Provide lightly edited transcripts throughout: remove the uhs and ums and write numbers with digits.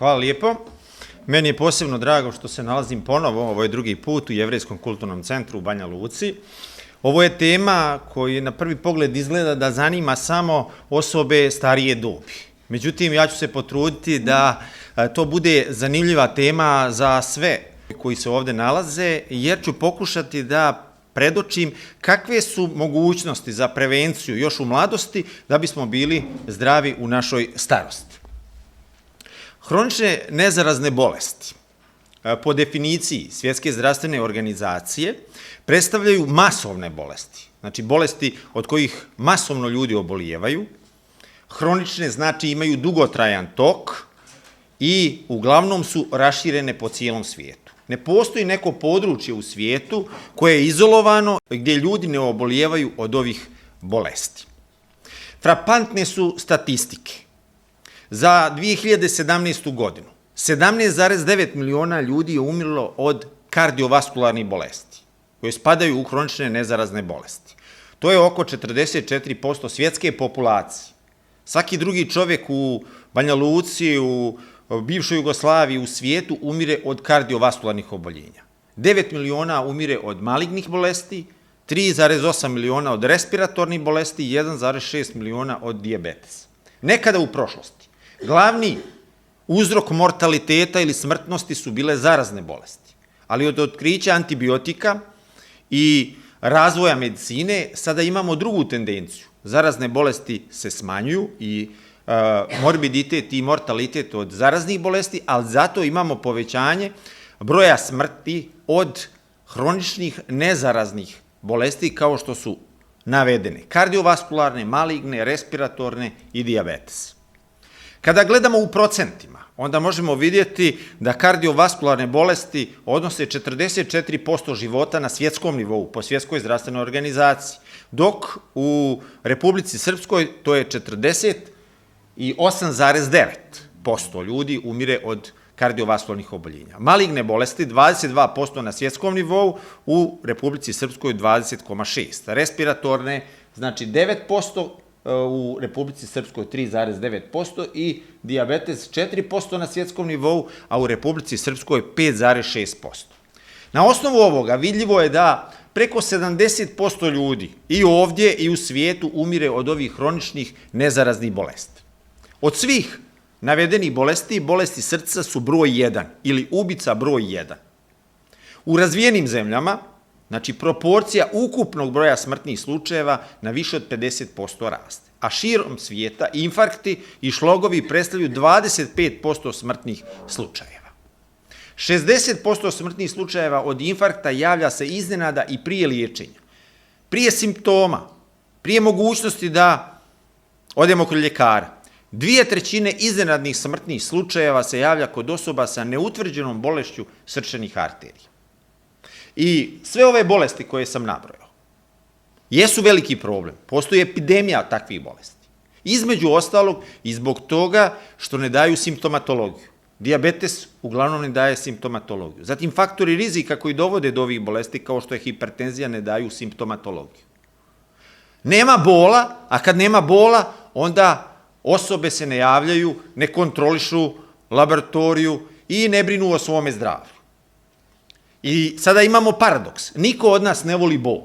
Hvala lijepo. Meni je posebno drago što se nalazim ponovo, ovo je drugi put u Jevrejskom kulturnom centru u Banja Luci. Ovo je tema koja na prvi pogled izgleda da zanima samo osobe starije dobi. Međutim, ja ću se potruditi da to bude zanimljiva tema za sve koji se ovde nalaze, jer ću pokušati da predočim kakve su mogućnosti za prevenciju još u mladosti da bismo bili zdravi u našoj starosti. Hronične nezarazne bolesti, po definiciji Svjetske zdravstvene organizacije, predstavljaju masovne bolesti, znači bolesti od kojih masovno ljudi obolijevaju. Hronične znači imaju dugotrajan tok i uglavnom su raširene po cijelom svijetu. Ne postoji neko područje u svijetu koje je izolovano gdje ljudi ne obolijevaju od ovih bolesti. Frapantne su statistike. Za 2017. godinu 17,9 miliona ljudi je umrlo od kardiovaskularnih bolesti, koje spadaju u hronične nezarazne bolesti. To je oko 44% svjetske populacije. Svaki drugi čovjek u Banja Luci, u bivšoj Jugoslaviji, u svijetu umire od kardiovaskularnih oboljenja. 9 miliona umire od malignih bolesti, 3,8 miliona od respiratornih bolesti i 1,6 miliona od dijabetesa. Nekada u prošlosti glavni uzrok mortaliteta ili smrtnosti su bile zarazne bolesti, ali od otkrića antibiotika i razvoja medicine sada imamo drugu tendenciju. Zarazne bolesti se smanjuju i morbiditet i mortalitet od zaraznih bolesti, ali zato imamo povećanje broja smrti od hroničnih nezaraznih bolesti kao što su navedene kardiovaskularne, maligne, respiratorne i dijabetes. Kada gledamo u procentima, onda možemo vidjeti da kardiovaskularne bolesti odnose 44% života na svjetskom nivou, po Svjetskoj zdravstvenoj organizaciji, dok u Republici Srpskoj to je 48,9% ljudi umire od kardiovaskularnih oboljenja. Maligne bolesti 22% na svjetskom nivou, u Republici Srpskoj 20,6%. Respiratorne, znači 9%, u Republici Srpskoj 3,9% i dijabetes 4% na svjetskom nivou, a u Republici Srpskoj 5,6%. Na osnovu ovoga vidljivo je da preko 70% ljudi i ovdje i u svijetu umire od ovih hroničnih nezaraznih bolesti. Od svih navedenih bolesti, bolesti srca su broj 1 ili ubica broj 1. U razvijenim zemljama, znači proporcija ukupnog broja smrtnih slučajeva na više od 50% raste, a širom svijeta infarkti i šlogovi predstavljaju 25% smrtnih slučajeva. 60% smrtnih slučajeva od infarkta javlja se iznenada i prije liječenja, prije simptoma, prije mogućnosti da odemo kod ljekara. 2/3 iznenadnih smrtnih slučajeva se javlja kod osoba sa neutvrđenom bolešću srčanih arterija. I sve ove bolesti koje sam nabrojao jesu veliki problem. Postoji epidemija takvih bolesti. Između ostalog i zbog toga što ne daju simptomatologiju. Dijabetes uglavnom ne daje simptomatologiju. Zatim faktori rizika koji dovode do ovih bolesti, kao što je hipertenzija, ne daju simptomatologiju. Nema bola, a kad nema bola, onda osobe se ne javljaju, ne kontrolišu laboratoriju i ne brinu o svome zdravlju. I sada imamo paradoks. Niko od nas ne voli bol.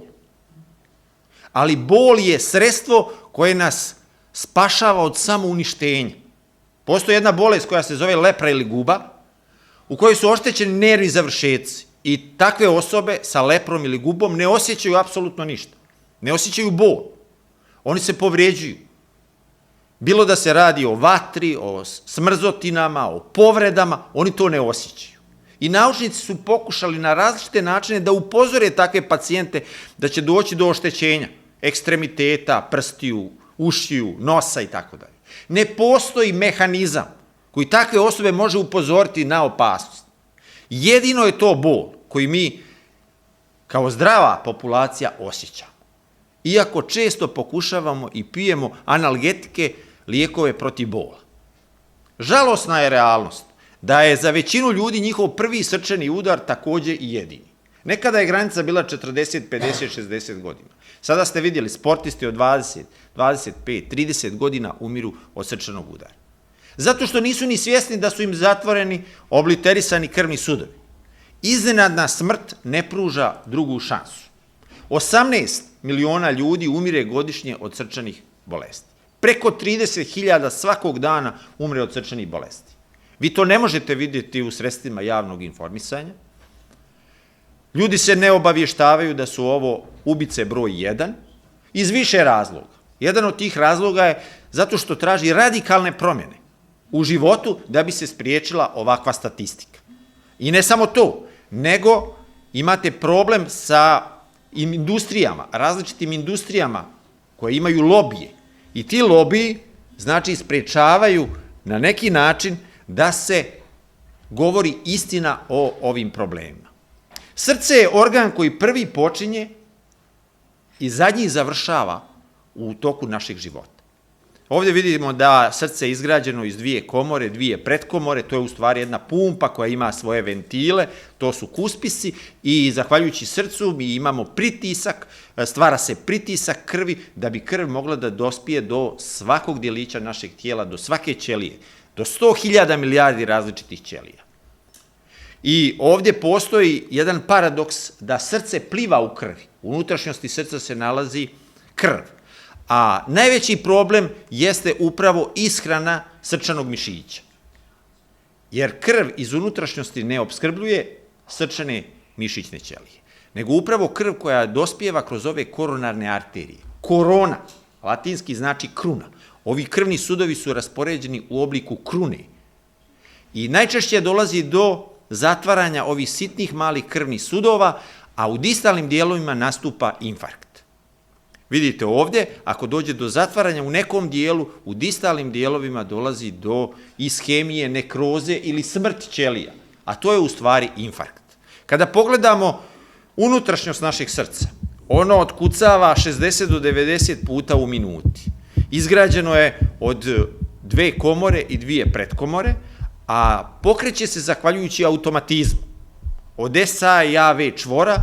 Ali bol je sredstvo koje nas spašava od samouništenja. Postoji jedna bolest koja se zove lepra ili guba, u kojoj su oštećeni nervni završetci. I takve osobe sa leprom ili gubom ne osjećaju apsolutno ništa. Ne osjećaju bol. Oni se povređuju. Bilo da se radi o vatri, o smrzotinama, o povredama, oni to ne osjećaju. I naučnici su pokušali na različite načine da upozore takve pacijente da će doći do oštećenja ekstremiteta, prstiju, ušiju, nosa i tako dalje. Ne postoji mehanizam koji takve osobe može upozoriti na opasnost. Jedino je to bol koji mi kao zdrava populacija osjećamo. Iako često pokušavamo i pijemo analgetike, lijekove protiv bola. Žalosna je realnost da je za većinu ljudi njihov prvi srčani udar također i jedini. Nekada je granica bila 40, 50, 60 godina. Sada ste vidjeli sportisti od 20, 25, 30 godina umiru od srčanog udara. Zato što nisu ni svjesni da su im zatvoreni, obliterisani krvni sudovi. Iznenadna smrt ne pruža drugu šansu. 18 miliona ljudi umire godišnje od srčanih bolesti. Preko 30.000 svakog dana umre od srčanih bolesti. Vi to ne možete vidjeti u sredstvima javnog informisanja. Ljudi se ne obavještavaju da su ovo ubice broj 1 iz više razloga. Jedan od tih razloga je zato što traži radikalne promjene u životu da bi se spriječila ovakva statistika. I ne samo to, nego imate problem sa industrijama, različitim industrijama koje imaju lobije. I ti lobiji, znači, sprečavaju na neki način da se govori istina o ovim problemima. Srce je organ koji prvi počinje i zadnji završava u toku našeg života. Ovdje vidimo da srce je izgrađeno iz 2 komore, 2 pretkomore, to je u stvari jedna pumpa koja ima svoje ventile, to su kuspisi i zahvaljujući srcu mi imamo pritisak, stvara se pritisak krvi da bi krv mogla da dospije do svakog djelića našeg tijela, do svake ćelije, do 100.000 milijardi različitih ćelija. I ovdje postoji jedan paradoks da srce pliva u krvi. U unutrašnjosti srca se nalazi krv. A najveći problem jeste upravo ishrana srčanog mišića. Jer krv iz unutrašnjosti ne opskrbljuje srčane mišićne ćelije, nego upravo krv koja dospijeva kroz ove koronarne arterije. Korona, latinski znači kruna. Ovi krvni sudovi su raspoređeni u obliku krune. I najčešće dolazi do zatvaranja ovih sitnih malih krvnih sudova, a u distalnim dijelovima nastupa infarkt. Vidite ovdje, ako dođe do zatvaranja u nekom dijelu, u distalnim dijelovima dolazi do ishemije, nekroze ili smrt ćelija, a to je u stvari infarkt. Kada pogledamo unutrašnjost našeg srca, ono otkucava 60 do 90 puta u minuti. Izgrađeno je od 2 komore i 2 pretkomore, a pokreće se zahvaljujući automatizmu. Od SA i AV čvora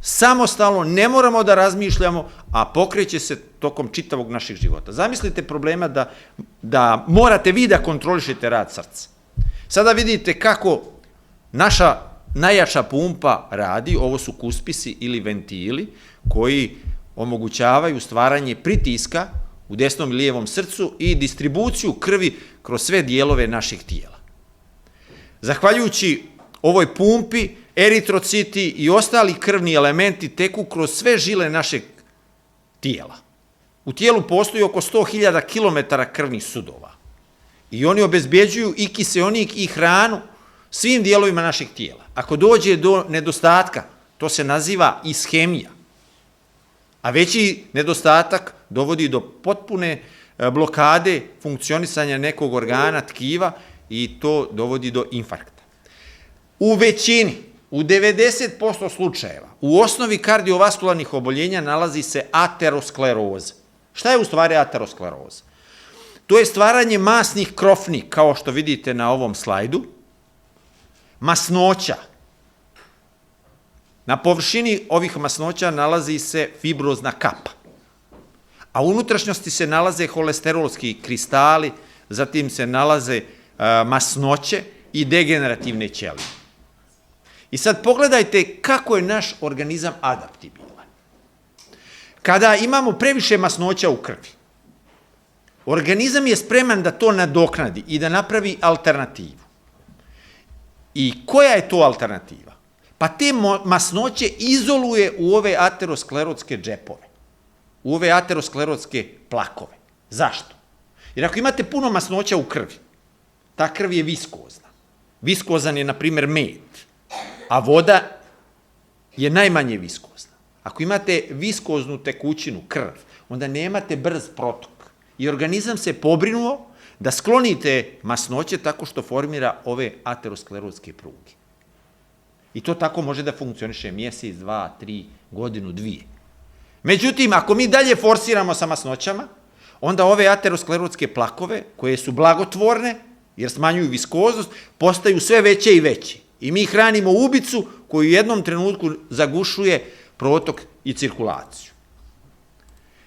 samostalno, ne moramo da razmišljamo, a pokreće se tokom čitavog našeg života. Zamislite problema da morate vi da kontrolišete rad srca. Sada vidite kako naša najjača pumpa radi, ovo su kuspisi ili ventili koji omogućavaju stvaranje pritiska u desnom i lijevom srcu i distribuciju krvi kroz sve dijelove našeg tijela. Zahvaljujući ovoj pumpi, eritrociti i ostali krvni elementi teku kroz sve žile našeg tijela. U tijelu postoji oko 100.000 km krvnih sudova i oni obezbjeđuju i kiseonik i hranu svim dijelovima našeg tijela. Ako dođe do nedostatka, to se naziva ishemija, a veći nedostatak dovodi do potpune blokade funkcionisanja nekog organa, tkiva, i to dovodi do infarkta. U većini, u 90% slučajeva, u osnovi kardiovaskularnih oboljenja nalazi se ateroskleroza. Šta je u stvari ateroskleroza? To je stvaranje masnih krofni, kao što vidite na ovom slajdu, masnoća. Na površini ovih masnoća nalazi se fibrozna kapa, a u unutrašnjosti se nalaze holesterolski kristali, zatim se nalaze masnoće i degenerativne ćelije. I sad pogledajte kako je naš organizam adaptibilan. Kada imamo previše masnoća u krvi, organizam je spreman da to nadoknadi i da napravi alternativu. I koja je to alternativa? Pa te masnoće izoluje u ove aterosklerotske džepove, u ove aterosklerotske plakove. Zašto? Jer ako imate puno masnoća u krvi, ta krv je viskozna. Viskozan je, na primjer, med, a voda je najmanje viskozna. Ako imate viskoznu tekućinu, krv, onda nemate brz protok. I organizam se pobrinuo da sklonite masnoće tako što formira ove aterosklerotske pruge. I to tako može da funkcioniše mjesec, 2, 3, godinu, 2. Međutim, ako mi dalje forsiramo sa masnoćama, onda ove aterosklerotske plakove, koje su blagotvorne, jer smanjuju viskoznost, postaju sve veće i veće. I mi hranimo ubicu koju u jednom trenutku zagušuje protok i cirkulaciju.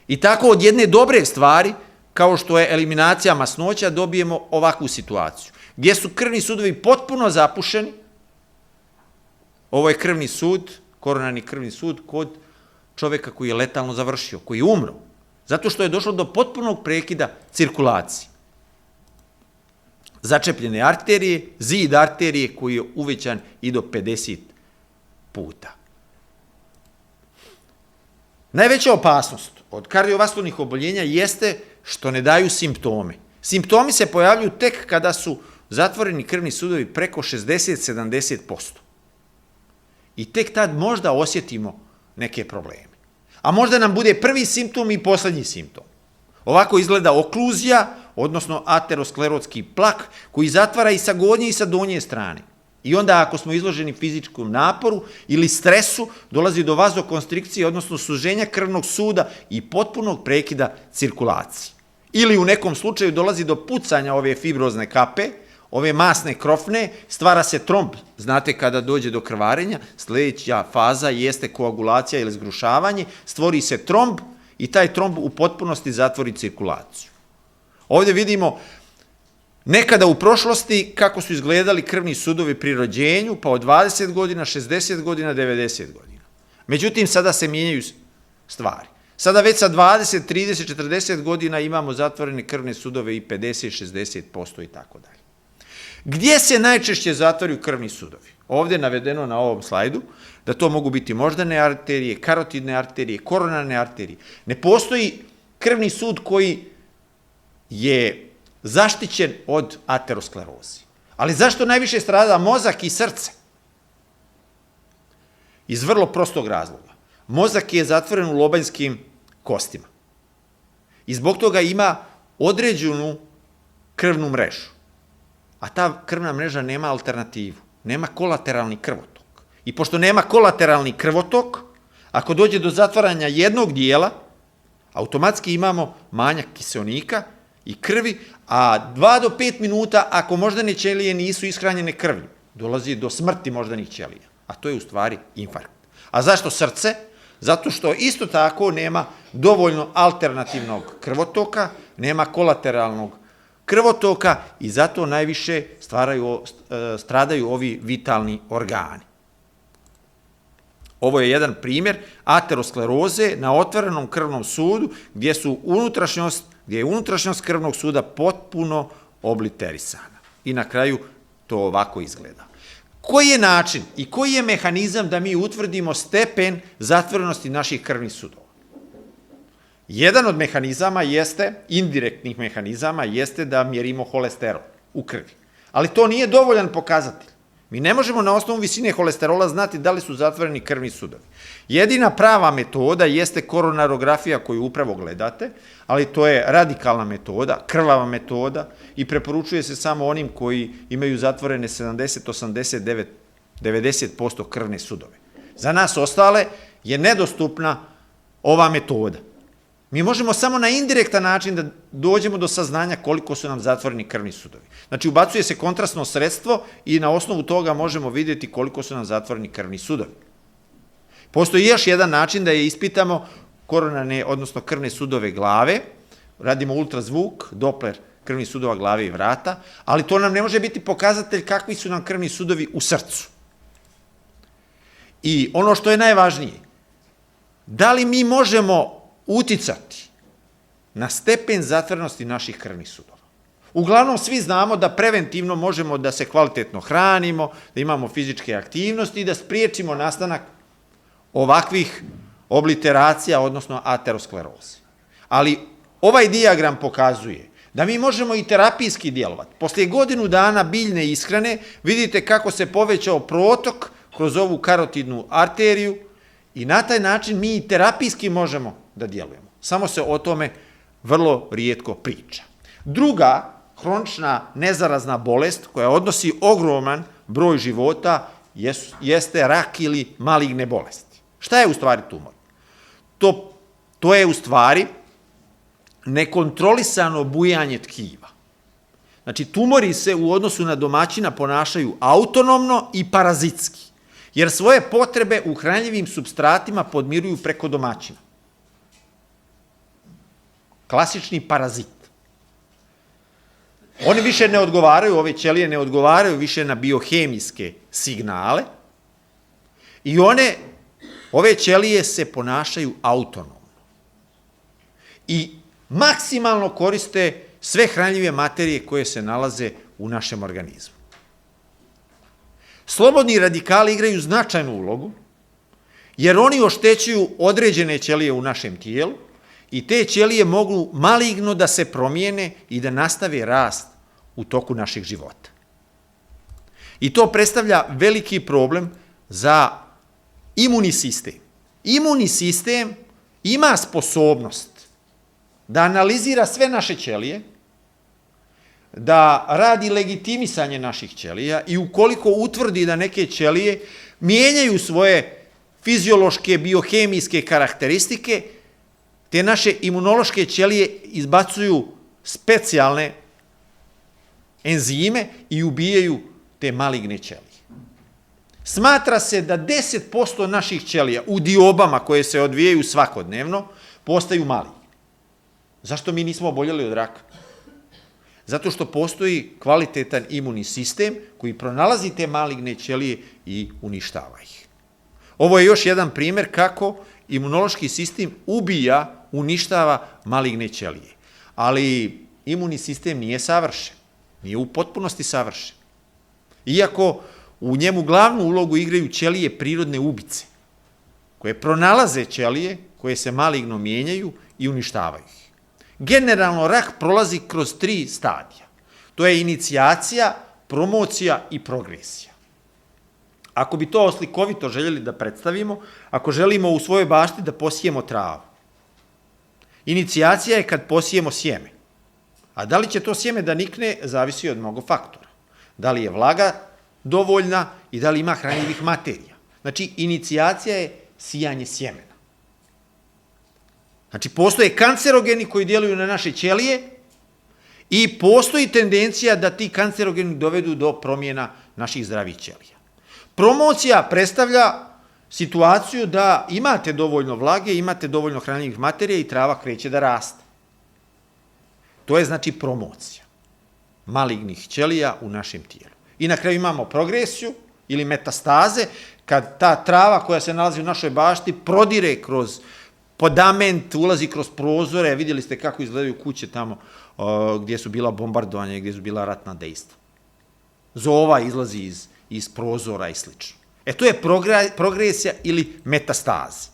I tako od jedne dobre stvari kao što je eliminacija masnoća, dobijemo ovakvu situaciju, gdje su krvni sudovi potpuno zapušeni. Ovo je krvni sud, koronarni krvni sud kod čoveka koji je letalno završio, koji je umro, zato što je došlo do potpunog prekida cirkulacije. Začepljene arterije, zid arterije koji je uvećan i do 50 puta. Najveća opasnost od kardiovaskularnih oboljenja jeste što ne daju simptome. Simptomi se pojavljuju tek kada su zatvoreni krvni sudovi preko 60-70%. I tek tad možda osjetimo neke probleme. A možda nam bude prvi simptom i poslednji simptom. Ovako izgleda okluzija, odnosno aterosklerotski plak, koji zatvara i sa gornje i sa donje strane. I onda ako smo izloženi fizičkom naporu ili stresu, dolazi do vazokonstrikcije, odnosno suženja krvnog suda i potpunog prekida cirkulacije. Ili u nekom slučaju dolazi do pucanja ove fibrozne kape, ove masne krofne, stvara se tromb. Znate, kada dođe do krvarenja, sledeća faza jeste koagulacija ili zgrušavanje, stvori se tromb i taj tromb u potpunosti zatvori cirkulaciju. Ovdje vidimo nekada u prošlosti kako su izgledali krvni sudovi pri rođenju, pa od 20 godina, 60 godina, 90 godina. Međutim, sada se mijenjaju stvari. Sada već sa 20, 30, 40 godina imamo zatvorene krvne sudove i 50, 60% i tako dalje. Gdje se najčešće zatvaraju krvni sudovi? Ovdje je navedeno na ovom slajdu da to mogu biti moždane arterije, karotidne arterije, koronarne arterije. Ne postoji krvni sud koji je zaštićen od ateroskleroze. Ali zašto najviše strada mozak i srce? Iz vrlo prostog razloga. Mozak je zatvoren u lobanjskim kostima. I zbog toga ima određenu krvnu mrežu. A ta krvna mreža nema alternativu. Nema kolateralni krvotok. I pošto nema kolateralni krvotok, ako dođe do zatvaranja jednog dijela, automatski imamo manjak kiseonika i krvi, a 2 do 5 minuta, ako moždane ćelije nisu ishranjene krvlju, dolazi do smrti moždanih ćelija. A to je u stvari infarkt. A zašto srce? Zato što isto tako nema dovoljno alternativnog krvotoka, nema kolateralnog krvotoka i zato najviše stradaju ovi vitalni organi. Ovo je jedan primjer ateroskleroze na otvorenom krvnom sudu gdje je unutrašnjost krvnog suda potpuno obliterisana. I na kraju to ovako izgleda. Koji je način i koji je mehanizam da mi utvrdimo stepen zatvorenosti naših krvnih sudova? Jedan od mehanizama jeste, indirektnih mehanizama, jeste da mjerimo holesterol u krvi. Ali to nije dovoljan pokazatelj. Mi ne možemo na osnovu visine holesterola znati da li su zatvoreni krvni sudovi. Jedina prava metoda jeste koronarografija koju upravo gledate, ali to je radikalna metoda, krvava metoda i preporučuje se samo onim koji imaju zatvorene 70, 89, 90% krvne sudove. Za nas ostale je nedostupna ova metoda. Mi možemo samo na indirektan način da dođemo do saznanja koliko su nam zatvoreni krvni sudovi. Znači, ubacuje se kontrastno sredstvo i na osnovu toga možemo vidjeti koliko su nam zatvoreni krvni sudovi. Postoji još jedan način da je ispitamo koronarne, odnosno krvne sudove glave, radimo ultrazvuk, Doppler krvnih sudova glave i vrata, ali to nam ne može biti pokazatelj kakvi su nam krvni sudovi u srcu. I ono što je najvažnije, da li mi možemo uticati na stepen zatvorenosti naših krvnih sudova. Uglavnom, svi znamo da preventivno možemo da se kvalitetno hranimo, da imamo fizičke aktivnosti i da spriječimo nastanak ovakvih obliteracija, odnosno ateroskleroze. Ali ovaj dijagram pokazuje da mi možemo i terapijski djelovati. Poslije godinu dana biljne ishrane vidite kako se povećao protok kroz ovu karotidnu arteriju i na taj način mi i terapijski možemo da djelujemo. Samo se o tome vrlo rijetko priča. Druga hronična nezarazna bolest koja odnosi ogroman broj života jeste rak ili maligne bolesti. Šta je u stvari tumor? To je u stvari nekontrolisano bujanje tkiva. Znači, tumori se u odnosu na domaćina ponašaju autonomno i parazitski, jer svoje potrebe u hranjivim supstratima podmiruju preko domaćina. Klasični parazit. Oni više ne odgovaraju, ove ćelije ne odgovaraju više na biohemijske signale i ove ćelije se ponašaju autonomno i maksimalno koriste sve hranljive materije koje se nalaze u našem organizmu. Slobodni radikali igraju značajnu ulogu, jer oni oštećuju određene ćelije u našem tijelu i te ćelije mogu maligno da se promijene i da nastave rast u toku našeg života. I to predstavlja veliki problem za imunni sistem. Imunni sistem ima sposobnost da analizira sve naše ćelije, da radi legitimisanje naših ćelija i ukoliko utvrdi da neke ćelije mijenjaju svoje fiziološke, biohemijske karakteristike, te naše imunološke ćelije izbacuju specijalne enzime i ubijaju te maligne ćelije. Smatra se da 10% naših ćelija u diobama koje se odvijaju svakodnevno postaju maligne. Zašto mi nismo oboljeli od raka? Zato što postoji kvalitetan imunni sistem koji pronalazi te maligne ćelije i uništava ih. Ovo je još jedan primjer kako imunološki sistem ubija, uništava maligne ćelije. Ali imunni sistem nije savršen, nije u potpunosti savršen. Iako u njemu glavnu ulogu igraju ćelije prirodne ubice, koje pronalaze ćelije, koje se maligno mijenjaju i uništavaju ih. Generalno, rak prolazi kroz 3 stadija. To je inicijacija, promocija i progresija. Ako bi to slikovito željeli da predstavimo, ako želimo u svojoj bašti da posijemo travu, inicijacija je kad posijemo sjeme. A da li će to sjeme da nikne, zavisi od mnogo faktora. Da li je vlaga dovoljna i da li ima hranjivih materija. Znači, inicijacija je sijanje sjemena. Znači, postoje kancerogeni koji djeluju na naše ćelije i postoji tendencija da ti kancerogeni dovedu do promjena naših zdravih ćelija. Promocija predstavlja situaciju da imate dovoljno vlage, imate dovoljno hranjivih materija i trava kreće da raste. To je znači promocija malignih ćelija u našem tijelu. I na kraju imamo progresiju ili metastaze, kad ta trava koja se nalazi u našoj bašti prodire kroz podament, ulazi kroz prozore, vidjeli ste kako izgledaju kuće tamo gdje su bila bombardovanja, gdje su bila ratna dejstva. Zova izlazi iz prozora i slično. To je progresija ili metastaza.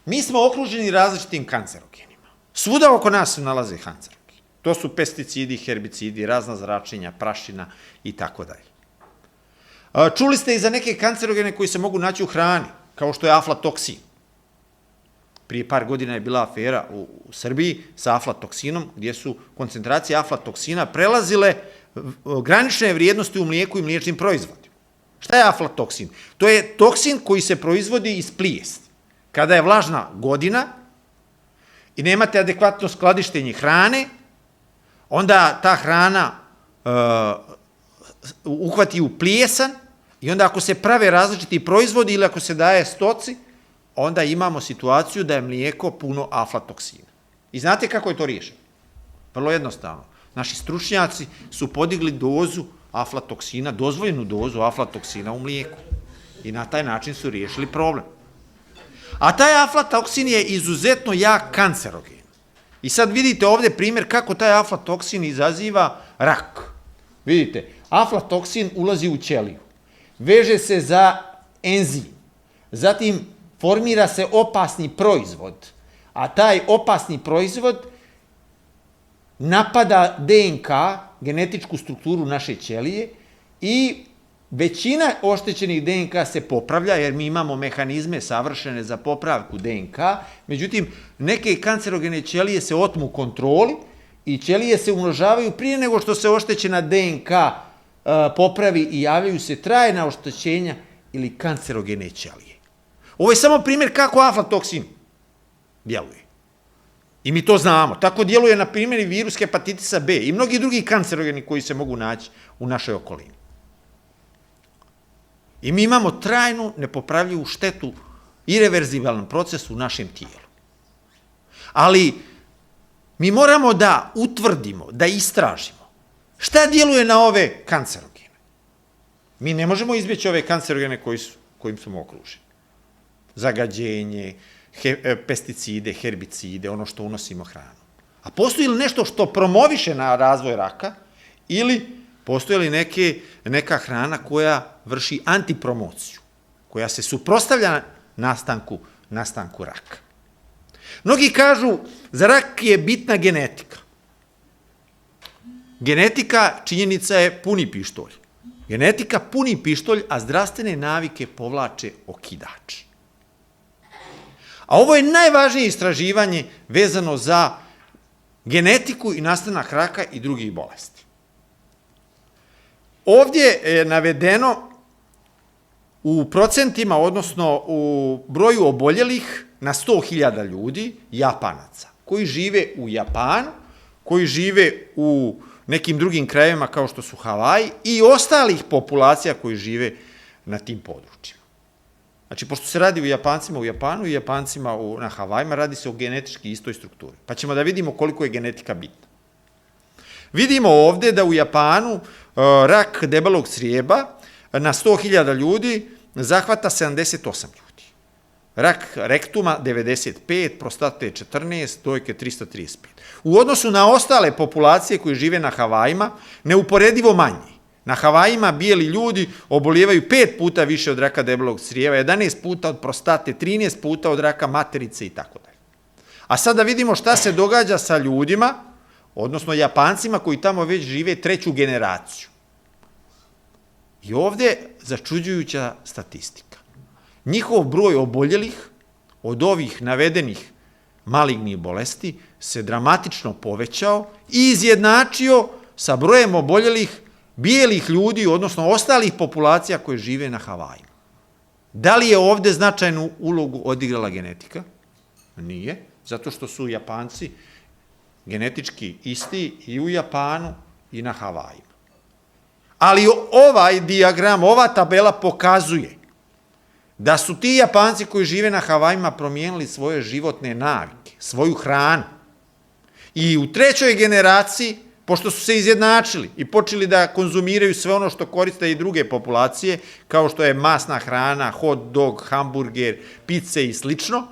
Mi smo okruženi različitim kancerogenima. Svuda oko nas se nalaze kancerogeni. To su pesticidi, herbicidi, razna zračenja, prašina i tako dalje. Čuli ste i za neke kancerogene koji se mogu naći u hrani, kao što je aflatoksin. Prije par godina je bila afera u Srbiji sa aflatoksinom, gdje su koncentracije aflatoksina prelazile granične vrijednosti u mlijeku i mliječnim proizvodima. Šta je aflatoksin? To je toksin koji se proizvodi iz plijesti. Kada je vlažna godina i nemate adekvatno skladištenje hrane, onda ta hrana uhvati u plijesan i onda ako se prave različiti proizvodi ili ako se daje stoci, onda imamo situaciju da je mlijeko puno aflatoksina. I znate kako je to riješeno? Vrlo jednostavno. Naši stručnjaci su podigli dozu aflatoksina, dozvoljenu dozu aflatoksina u mlijeku. I na taj način su riješili problem. A taj aflatoksin je izuzetno jak kancerogen. I sad vidite ovdje primjer kako taj aflatoksin izaziva rak. Vidite, aflatoksin ulazi u ćeliju, veže se za enzim, zatim formira se opasni proizvod, a taj opasni proizvod napada DNK, genetičku strukturu naše ćelije i većina oštećenih DNK se popravlja, jer mi imamo mehanizme savršene za popravku DNK, međutim, neke kancerogene ćelije se otmu kontroli i ćelije se umnožavaju prije nego što se oštećena DNK popravi i javljaju se trajna oštećenja ili kancerogene ćelije. Ovo je samo primjer kako aflatoksin djeluje. I mi to znamo. Tako djeluje, na primjer, i virus hepatitisa B i mnogi drugi kancerogeni koji se mogu naći u našoj okolini. I mi imamo trajnu, nepopravljivu štetu, irreverzibilan proces u našem tijelu. Ali mi moramo da utvrdimo, da istražimo šta djeluje na ove kancerogene. Mi ne možemo izbjeći ove kancerogene kojim smo okruženi. Zagađenje, pesticide, herbicide, ono što unosimo hranu. A postoji li nešto što promoviše na razvoj raka ili postoji li neka hrana koja vrši antipromociju, koja se suprotstavlja nastanku raka? Mnogi kažu, za rak je bitna genetika. Genetika, činjenica je, puni pištolj. Genetika puni pištolj, a zdravstvene navike povlače okidač. A ovo je najvažnije istraživanje vezano za genetiku i nastanak raka i drugih bolesti. Ovdje je navedeno u procentima, odnosno u broju oboljelih na 100.000 ljudi, Japanaca, koji žive u Japanu, koji žive u nekim drugim krajevima kao što su Havaji i ostalih populacija koji žive na tim područjima. Znači, pošto se radi o Japancima u Japanu i Japancima na Havajima, radi se o genetički istoj strukturi. Pa ćemo da vidimo koliko je genetika bitna. Vidimo ovde da u Japanu rak debelog crijeba na 100.000 ljudi zahvata 78 ljudi. Rak rektuma 95, prostate 14, dojke 335. U odnosu na ostale populacije koje žive na Havajima, neuporedivo manji. Na Havajima bijeli ljudi obolijevaju 5 puta više od raka debelog crijeva, 11 puta od prostate, 13 puta od raka materice i tako dalje. A sad da vidimo šta se događa sa ljudima, odnosno Japancima koji tamo već žive 3. generaciju. I ovde začuđujuća statistika. Njihov broj oboljelih od ovih navedenih malignih bolesti se dramatično povećao i izjednačio sa brojem oboljelih bijelih ljudi, odnosno ostalih populacija koje žive na Havajima. Da li je ovde značajnu ulogu odigrala genetika? Nije, zato što su Japanci genetički isti i u Japanu i na Havajima. Ali ovaj dijagram, ova tabela pokazuje da su ti Japanci koji žive na Havajima promijenili svoje životne navike, svoju hranu. I u 3. generaciji, pošto su se izjednačili i počeli da konzumiraju sve ono što koriste i druge populacije, kao što je masna hrana, hot dog, hamburger, pice i slično,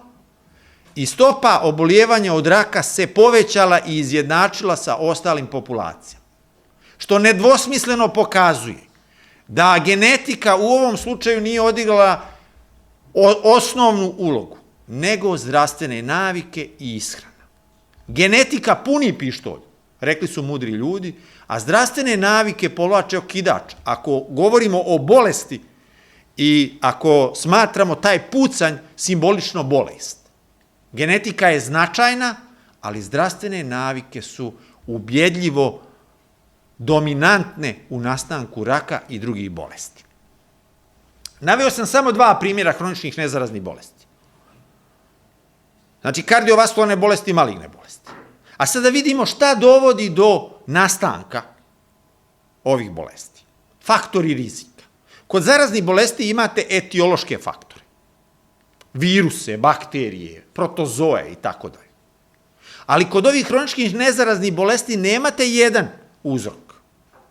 i stopa obolijevanja od raka se povećala i izjednačila sa ostalim populacijama. Što nedvosmisleno pokazuje da genetika u ovom slučaju nije odigrala osnovnu ulogu, nego zdravstvene navike i ishrana. Genetika puni pištolj, rekli su mudri ljudi, a zdravstvene navike povlače okidač. Ako govorimo o bolesti i ako smatramo taj pucanj simbolično bolest. Genetika je značajna, ali zdravstvene navike su ubjedljivo dominantne u nastanku raka i drugih bolesti. Naveo sam samo 2 primjera hroničnih nezaraznih bolesti. Znači, kardiovaskularne bolesti i maligne bolesti. A sada vidimo šta dovodi do nastanka ovih bolesti. Faktori rizika. Kod zaraznih bolesti imate etiološke faktore. Viruse, bakterije, protozoe i tako dalje. Ali kod ovih hroničnih nezaraznih bolesti nemate jedan uzrok,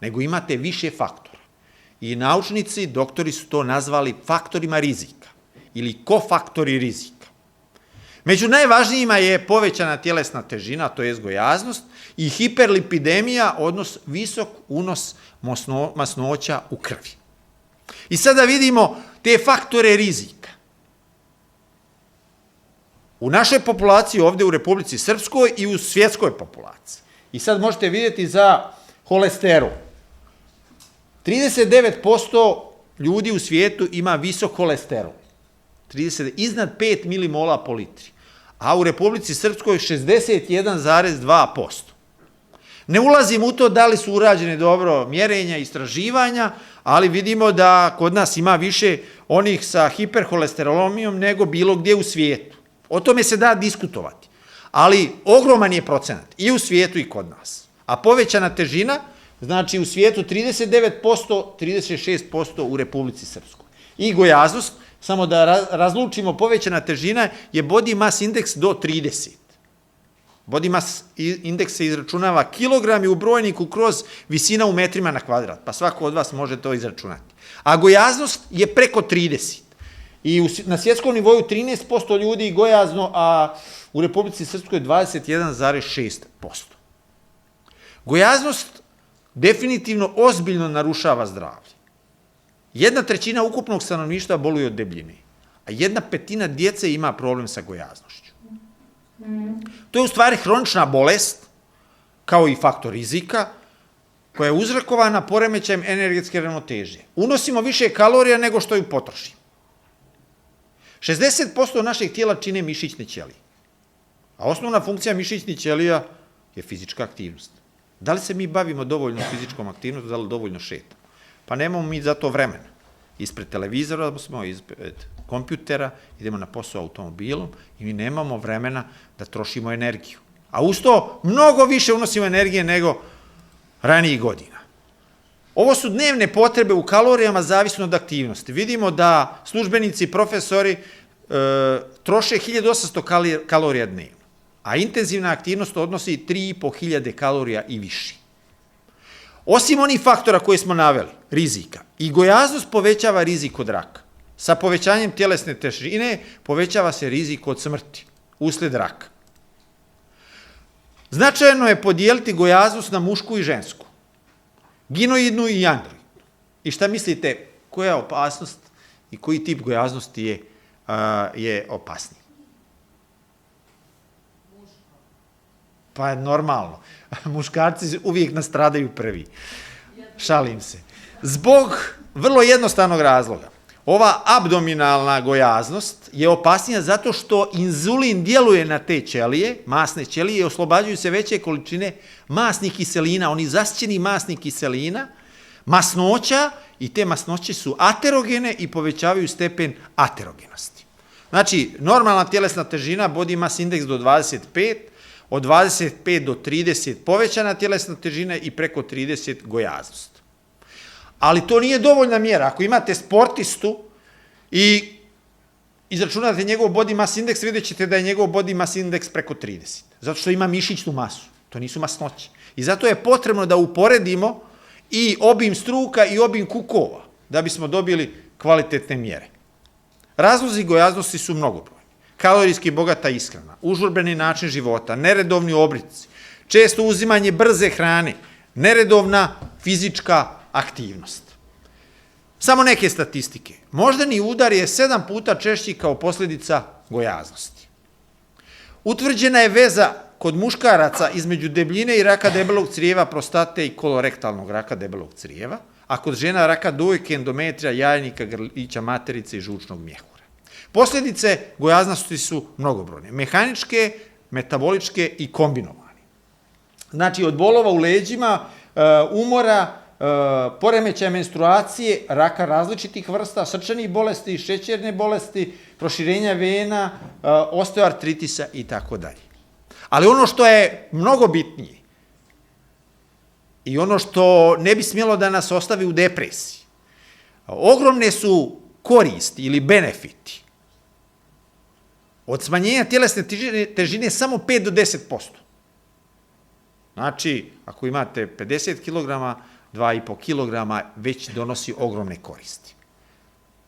nego imate više faktora. I naučnici, doktori su to nazvali faktorima rizika ili kofaktori rizika. Među najvažnijima je povećana tjelesna težina, to je gojaznost, i hiperlipidemija, odnos visok unos masnoća u krvi. I sada vidimo te faktore rizika. U našoj populaciji, ovde u Republici Srpskoj i u svjetskoj populaciji. I sad možete vidjeti za holesterol. 39% ljudi u svijetu ima visok holesterol. Iznad 5 milimola po litri. A u Republici Srpskoj 61,2%. Ne ulazim u to da li su urađene dobro mjerenja, istraživanja, ali vidimo da kod nas ima više onih sa hiperholesterolemijom nego bilo gdje u svijetu. O tome se da diskutovati. Ali ogroman je procenat i u svijetu i kod nas. A povećana težina, znači u svijetu 39%, 36% u Republici Srpskoj. I gojaznost, samo da razlučimo, povećana težina je body mass index do 30. Body mass indeks se izračunava kilogrami u brojniku kroz visina u metrima na kvadrat, pa svako od vas može to izračunati. A gojaznost je preko 30. I na svjetskom nivoju 13% ljudi gojazno, a u Republici Srpskoj 21,6%. Gojaznost definitivno ozbiljno narušava zdravlje. 1/3 ukupnog stanovništva boluje od debljine, a 1/5 djece ima problem sa gojaznošću. To je u stvari hronična bolest, kao i faktor rizika, koja je uzrokovana poremećajem energetske ravnoteže. Unosimo više kalorija nego što ju potrošimo. 60% našeg tijela čine mišićne ćelije, a osnovna funkcija mišićnih ćelija je fizička aktivnost. Da li se mi bavimo dovoljno fizičkom aktivnostom, da li dovoljno šetamo? Pa nemamo mi za to vremena. Ispred televizora smo, ispred kompjutera, idemo na posao automobilom i mi nemamo vremena da trošimo energiju. A uz to mnogo više unosimo energije nego ranijih godina. Ovo su dnevne potrebe u kalorijama zavisno od aktivnosti. Vidimo da službenici i profesori troše 1800 kalorija dnevno, a intenzivna aktivnost odnosi 3500 kalorija i više. Osim onih faktora koje smo naveli, rizika, i gojaznost povećava rizik od raka. Sa povećanjem tjelesne težine povećava se rizik od smrti usled raka. Značajno je podijeliti gojaznost na mušku i žensku, ginoidnu i androidnu. I šta mislite, koja je opasnost i koji tip gojaznosti je opasniji? Pa normalno. Muškarci uvijek nastradaju prvi. Šalim se. Zbog vrlo jednostavnog razloga. Ova abdominalna gojaznost je opasnija zato što inzulin djeluje na te ćelije, masne ćelije, i oslobađaju se veće količine masnih kiselina, oni zasićeni masnih kiselina, masnoća, i te masnoće su aterogene i povećavaju stepen aterogenosti. Znači, normalna tjelesna težina, body mass index do 25, od 25 do 30 povećana tjelesna težina i preko 30 gojaznost. Ali to nije dovoljna mjera. Ako imate sportistu i izračunate njegov body mass index, vidjet ćete da je njegov body mass index preko 30. Zato što ima mišićnu masu. To nisu masnoće. I zato je potrebno da uporedimo i obim struka i obim kukova, da bismo dobili kvalitetne mjere. Razlozi gojaznosti su mnogobrojni. Kalorijski bogata ishrana, užurbeni način života, neredovni obrici, često uzimanje brze hrane, neredovna fizička aktivnost. Samo neke statistike. Moždani udar je 7 puta češći kao posljedica gojaznosti. Utvrđena je veza kod muškaraca između debljine i raka debelog crijeva, prostate i kolorektalnog raka debelog crijeva, a kod žena raka dojke, endometrija, jajnika, grlića materice i žučnog mjehura. Posljedice gojaznosti su mnogobrojne, mehaničke, metaboličke i kombinovane. Znači, od bolova u leđima, umora, poremećaja menstruacije, raka različitih vrsta, srčanih bolesti, šećerne bolesti, proširenja vena, osteoartritisa i tako dalje. Ali ono što je mnogo bitnije i ono što ne bi smjelo da nas ostavi u depresiji, ogromne su koristi ili benefiti od smanjenja tjelesne težine samo 5 do 10%. Znači, ako imate 50 kg, 2,5 kg već donosi ogromne koristi.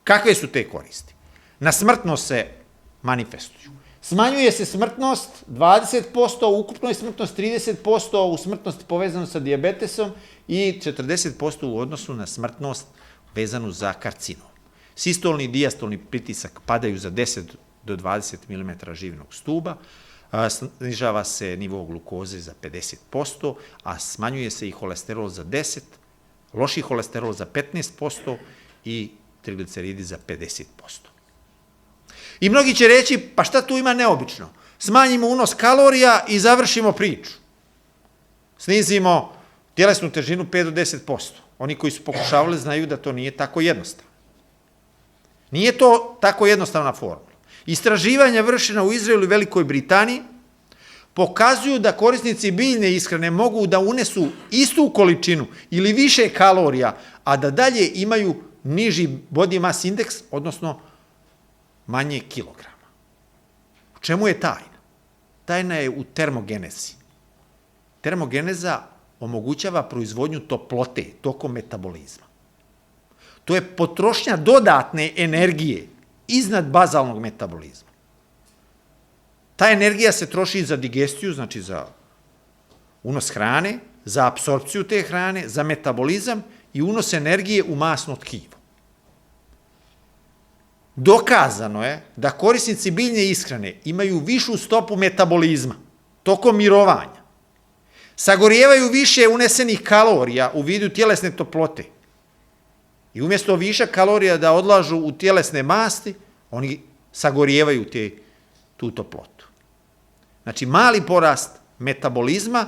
Kakve su te koristi? Na smrtnost se manifestuju. Smanjuje se smrtnost 20%, u ukupnoj smrtnost 30%, u smrtnosti povezano sa dijabetesom i 40% u odnosu na smrtnost vezanu za karcinom. Sistolni i dijastolni pritisak padaju za 10 do 20 mm živnog stuba, snižava se nivo glukoze za 50%, a smanjuje se i holesterol za 10%, loši holesterol za 15% i trigliceridi za 50%. I mnogi će reći, pa šta tu ima neobično? Smanjimo unos kalorija i završimo priču. Snizimo tjelesnu težinu 5 do 10%. Oni koji su pokušavali znaju da to nije tako jednostavno. Nije to tako jednostavna formula. Istraživanja vršena u Izraelu i Velikoj Britaniji pokazuju da korisnici biljne ishrane mogu da unesu istu količinu ili više kalorija, a da dalje imaju niži body mass index, odnosno manje kilograma. U čemu je tajna? tajna je u termogenezi. Termogeneza omogućava proizvodnju toplote tokom metabolizma. To je potrošnja dodatne energije iznad bazalnog metabolizma. Ta energija se troši za digestiju, znači za unos hrane, za apsorpciju te hrane, za metabolizam i unos energije u masno tkivo. Dokazano je da korisnici biljne ishrane imaju višu stopu metabolizma tokom mirovanja, sagorijevaju više unesenih kalorija u vidu tjelesne toplote i umjesto višak kalorija da odlažu u tjelesne masti, oni sagorijevaju tu toplotu. Znači, mali porast metabolizma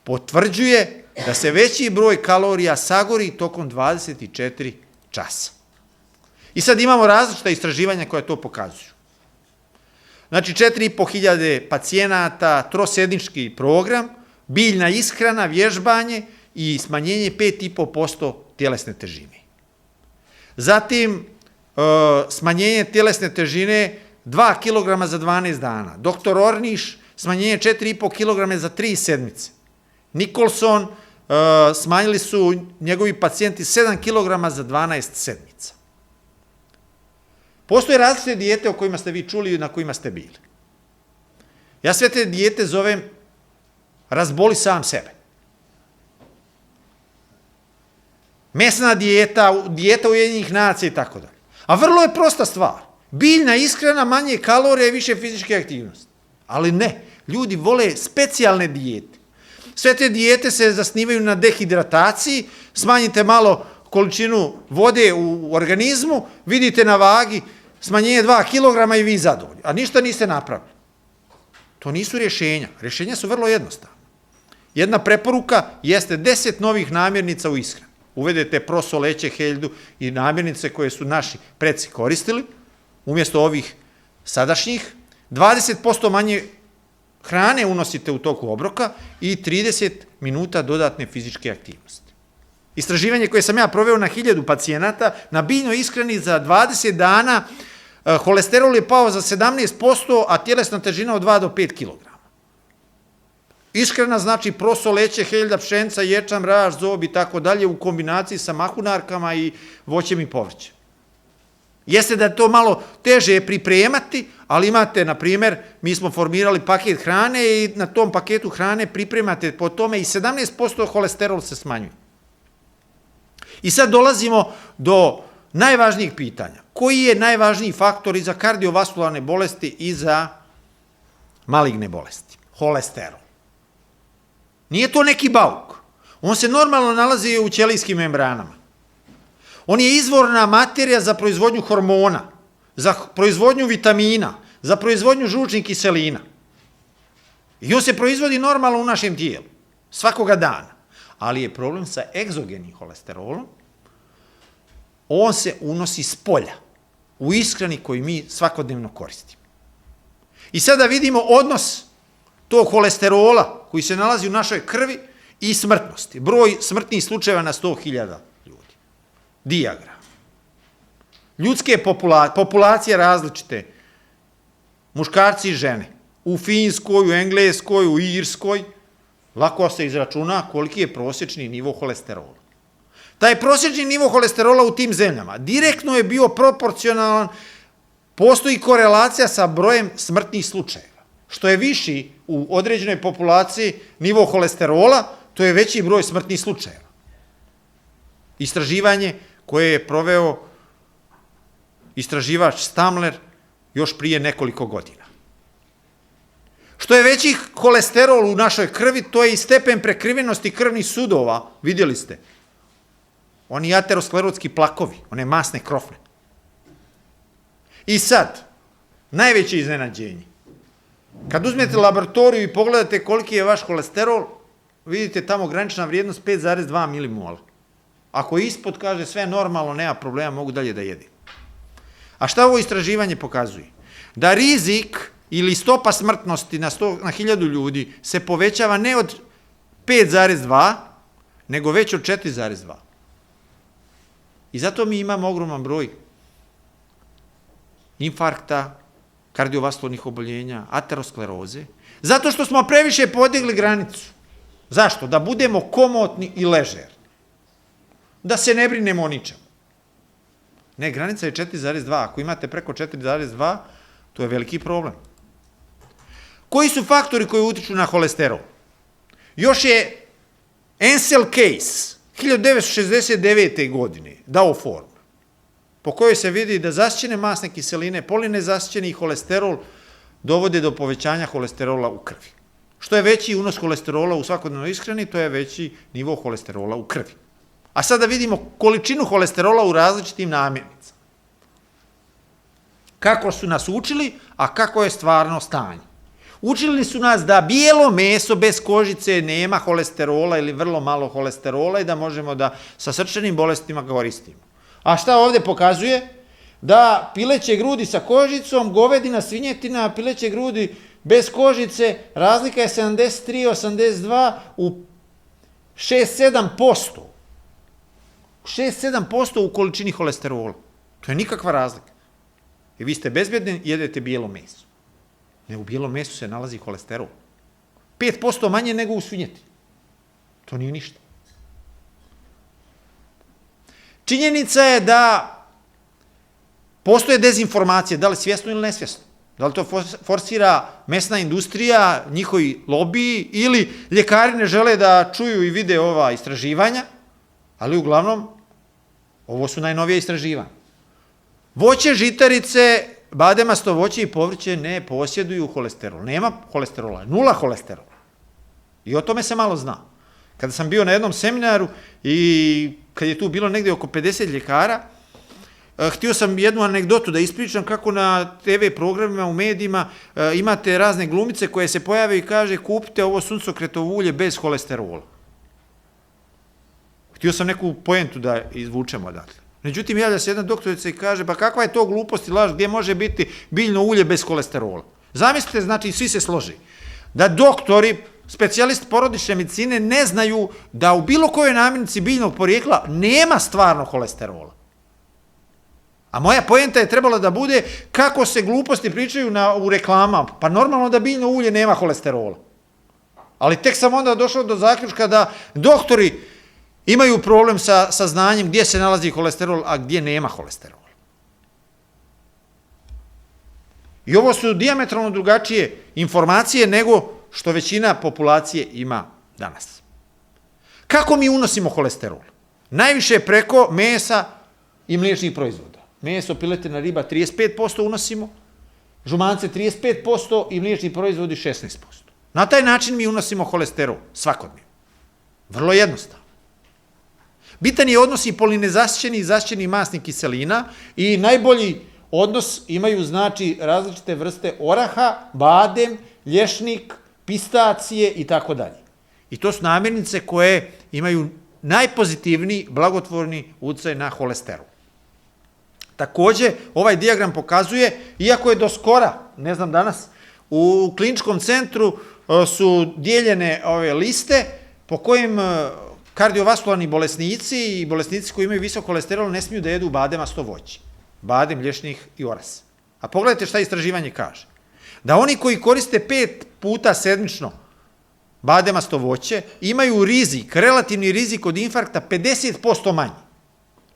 potvrđuje da se veći broj kalorija sagori tokom 24 časa. I sad imamo različita istraživanja koja to pokazuju. Znači, 4.500 pacijenata, trosednički program, biljna ishrana, vježbanje i smanjenje 5,5% tjelesne težine. Zatim, smanjenje tjelesne težine 2 kg za 12 dana. Doktor Orniš, smanjenje 4,5 kg za 3 sedmice. Nikolson, smanjili su njegovi pacijenti 7 kg za 12 sedmica. Postoje različite dijete o kojima ste vi čuli i na kojima ste bili. Ja sve te dijete zovem razboli sam sebe. Mesna dijeta, dijeta Ujedinjenih nacija i tako dalje. A vrlo je prosta stvar. Biljna ishrana, manje kalorija i više fizičke aktivnosti. Ali ne, ljudi vole specijalne dijete. Sve te dijete se zasnivaju na dehidrataciji, smanjite malo količinu vode u organizmu, vidite na vagi smanjenje 2 kg i vi zadovoljni, a ništa niste napravili. To nisu rješenja. Rješenja su vrlo jednostavna. Jedna preporuka jeste 10 novih namirnica u ishrani. Uvedete proso, leće, heljdu i namirnice koje su naši preci koristili, umjesto ovih sadašnjih, 20% manje hrane unosite u toku obroka i 30 minuta dodatne fizičke aktivnosti. Istraživanje koje sam ja proveo na 1000 pacijenata, na biljnoj ishrani za 20 dana, holesterol je pao za 17%, a tjelesna težina od 2 do 5 kg. Ishrana znači proso, leće, heljda, pšenica, ječam, raž, zob i tako dalje u kombinaciji sa mahunarkama i voćem i povrćem. Jeste da je to malo teže pripremati, ali imate, na primjer, mi smo formirali paket hrane i na tom paketu hrane pripremate po tome i 17% holesterol se smanjuje. I sad dolazimo do najvažnijih pitanja. Koji je najvažniji faktor i za kardiovaskularne bolesti i za maligne bolesti? Holesterol. Nije to neki bauk. On se normalno nalazi u ćelijskim membranama. On je izvorna materija za proizvodnju hormona, za proizvodnju vitamina, za proizvodnju žučnih kiselina. I on se proizvodi normalno u našem tijelu, svakoga dana. Ali je problem sa egzogenim holesterolom. On se unosi s polja, u ishrani koju mi svakodnevno koristimo. I sada vidimo odnos tog holesterola koji se nalazi u našoj krvi i smrtnosti. Broj smrtnih slučajeva na 100.000 ljudi. Dijagram. Ljudske populacije različite. Muškarci i žene. U Finskoj, u Engleskoj, u Irskoj. Lako se izračuna koliki je prosječni nivo holesterola. Taj prosječni nivo holesterola u tim zemljama direktno je bio proporcionalan, postoji korelacija sa brojem smrtnih slučajeva. Što je viši u određenoj populaciji nivo holesterola, to je veći broj smrtnih slučajeva. Istraživanje koje je proveo istraživač Stamler još prije nekoliko godina. Što je veći holesterol u našoj krvi, to je i stepen prekrivenosti krvnih sudova, vidjeli ste. Oni aterosklerotski plakovi, one masne krofne. I sad, najveće iznenađenje. Kad uzmete laboratoriju i pogledate koliki je vaš holesterol, vidite tamo granična vrijednost 5,2 milimola. Ako je ispod, kaže sve normalno, nema problema, mogu dalje da jedim. A šta ovo istraživanje pokazuje? Da rizik ili stopa smrtnosti na 1000 ljudi se povećava ne od 5,2, nego već od 4,2. I zato mi imamo ogroman broj infarkta, kardiovaskularnih oboljenja, ateroskleroze, Zato što smo previše podigli granicu. Zašto? Da budemo komotni i ležerni. Da se ne brinemo o ničemu. Ne, granica je 4,2. Ako imate preko 4,2, to je veliki problem. Koji su faktori koji utiču na holesterol? Još je Ansel Keys 1969. godine dao formulu po kojoj se vidi da zasićene masne kiseline, polinezasićeni holesterol dovode do povećanja holesterola u krvi. Što je veći unos holesterola u svakodnevnoj ishrani, to je veći nivo holesterola u krvi. A sada vidimo količinu holesterola u različitim namirnicama. Kako su nas učili, a kako je stvarno stanje. Učili su nas da bijelo meso bez kožice nema holesterola ili vrlo malo holesterola i da možemo da sa srčanim bolestima koristimo. A šta ovde pokazuje? Da pileće grudi sa kožicom, govedina, svinjetina, pileće grudi bez kožice, razlika je 73-82 u 6-7%. 6-7% u količini holesterola. To je nikakva razlika. I vi ste bezbedni, jedete bijelo meso. Ne, u bijelom mesu se nalazi holesterol. 5% manje nego u svinjetini. To nije ništa. Činjenica je da postoje dezinformacije, da li svjesno ili nesvjesno. Da li to forsira mesna industrija, njihovi lobiji, ili ljekari ne žele da čuju i vide ova istraživanja, ali uglavnom, ovo su najnovije istraživanja. Voće, žitarice, bademasto voće i povrće ne posjeduju holesterol. Nema holesterola, 0 holesterola. I o tome se malo zna. Kada sam bio na jednom seminaru i kad je tu bilo negde oko 50 ljekara, htio sam jednu anegdotu da ispričam kako na TV programima, u medijima imate razne glumice koje se pojave i kaže kupite ovo suncokretovo ulje bez holesterola. Htio sam neku poentu da izvučemo odatle. Međutim, javlja se jedna doktorica i kaže, pa kakva je to glupost i laž, gdje može biti biljno ulje bez holesterola? Zamislite, znači, svi se složi, da doktori, specijalisti porodične medicine ne znaju da u bilo kojoj namirnici biljnog porijekla nema stvarno holesterola. A moja poenta je trebala da bude kako se gluposti pričaju u reklamama. Pa normalno da biljno ulje nema holesterola. Ali tek sam onda došao do zaključka da doktori imaju problem sa znanjem gdje se nalazi holesterol, a gdje nema holesterola. I ovo su dijametralno drugačije informacije nego što većina populacije ima danas. Kako mi unosimo holesterol? Najviše preko mesa i mliječnih proizvoda. Meso, piletina, riba 35% unosimo, žumance 35% i mliječni proizvodi 16%. Na taj način mi unosimo holesterol svakodnevno. Vrlo jednostavno. Bitan je odnos i polinezasićenih i zasićenih masnih kiselina i najbolji odnos imaju znači različite vrste oraha, badem, lješnik, pistacije i tako dalje. I to su namirnice koje imaju najpozitivniji blagotvorni uticaj na holesterol. Takođe, ovaj dijagram pokazuje, iako je do skora, ne znam danas, u kliničkom centru su dijeljene ove liste po kojim kardiovaskularni bolesnici i bolesnici koji imaju visok holesterol ne smiju da jedu bademasto voće. Badem, lješnih i oras. A pogledajte šta istraživanje kaže. Da oni koji koriste 5 puta sedmično bademasto voće imaju rizik, relativni rizik od infarkta 50% manji.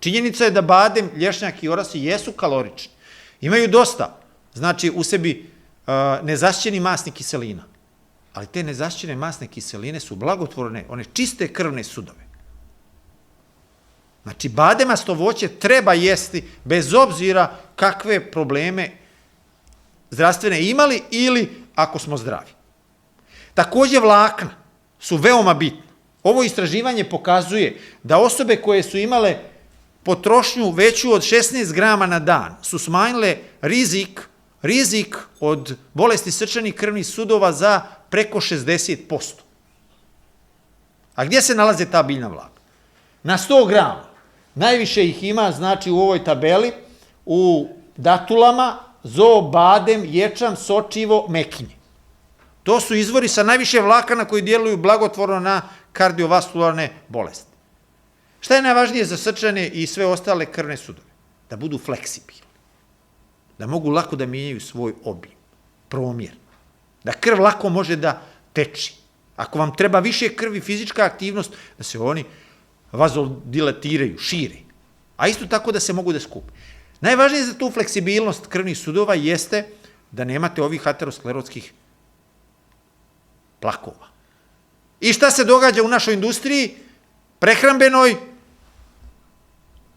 Činjenica je da badem, lješnjak i orasi jesu kalorični. Imaju dosta, znači u sebi nezasićeni masnih kiselina. Ali te nezasićene masne kiseline su blagotvorne, one čiste krvne sudove. Znači, bademasto voće treba jesti bez obzira kakve probleme zdravstvene imali ili ako smo zdravi. Takođe, vlakna su veoma bitna. Ovo istraživanje pokazuje da osobe koje su imale potrošnju veću od 16 grama na dan su smanjile rizik od bolesti srčanih krvnih sudova za preko 60%. A gdje se nalaze ta biljna vlakna? Na 100 grama. Najviše ih ima, znači, u ovoj tabeli, u datulama, zo, badem, ječam, sočivo, mekinje. To su izvori sa najviše vlakana koji djeluju blagotvorno na kardiovaskularne bolesti. Šta je najvažnije za srčane i sve ostale krvne sudove? Da budu fleksibilni. Da mogu lako da mijenjaju svoj obim, promjer. Da krv lako može da teči. Ako vam treba više krvi, fizička aktivnost, da se oni vazodilatiraju, šire. A isto tako da se mogu da skupe. Najvažnije za tu fleksibilnost krvnih sudova jeste da nemate ovih aterosklerotskih plakova. I šta se događa u našoj industriji, prehrambenoj?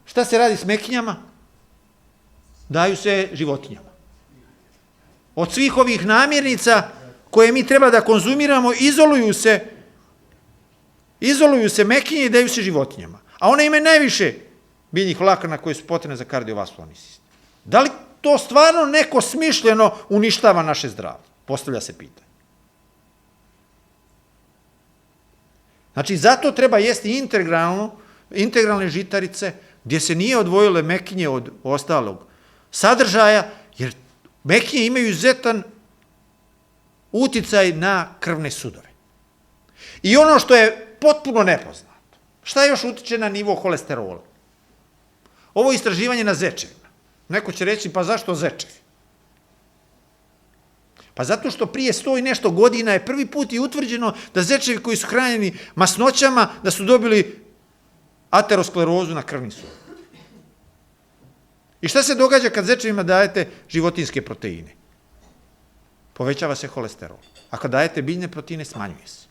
Šta se radi s mekinjama? Daju se životinjama. Od svih ovih namirnica koje mi treba da konzumiramo, izoluju se mekinje i daju se životinjama. A one imaju najviše biljnih vlakana koje su potrebne za kardiovaskularni sistem. Da li to stvarno neko smišljeno uništava naše zdravlje? Postavlja se pitanje. Znači, zato treba jesti integralne žitarice, gdje se nije odvojile mekinje od ostalog sadržaja, jer mekinje imaju izuzetan uticaj na krvne sudove. I ono što je potpuno nepoznato, šta još utiče na nivo holesterola? Ovo je istraživanje na zečevima. Neko će reći, pa zašto zečevi? Pa zato što prije 100 i nešto godina je prvi put i utvrđeno da zečevi koji su hranjeni masnoćama, da su dobili aterosklerozu na krvni sud. I šta se događa kad zečevima dajete životinjske proteine? Povećava se holesterol. A kad dajete biljne proteine, smanjuje se.